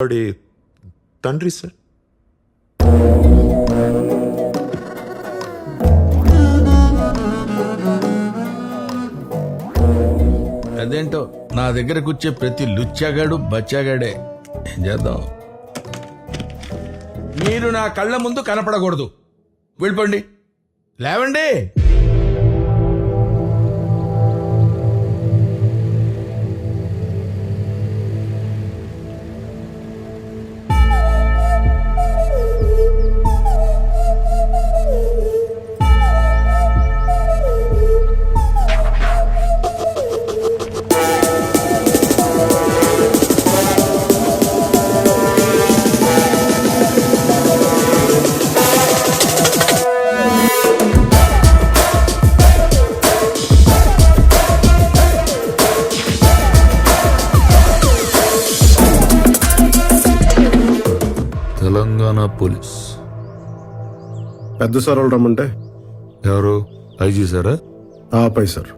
వాడి తండ్రి సార్. అదేంటో నా దగ్గరకు వచ్చే ప్రతి లుచ్చాగాడు బచ్చాగాడే. ఏం చేద్దాం? మీరు నా కళ్ళ ముందు కనపడకూడదు. వెళ్ళిపోండి. లేవండి. తెలంగాణ పోలీస్. పెద్ద సార్ వాళ్ళు రమ్మంటే ఎవరు? ఐజీ సారా? ఆపై సార్.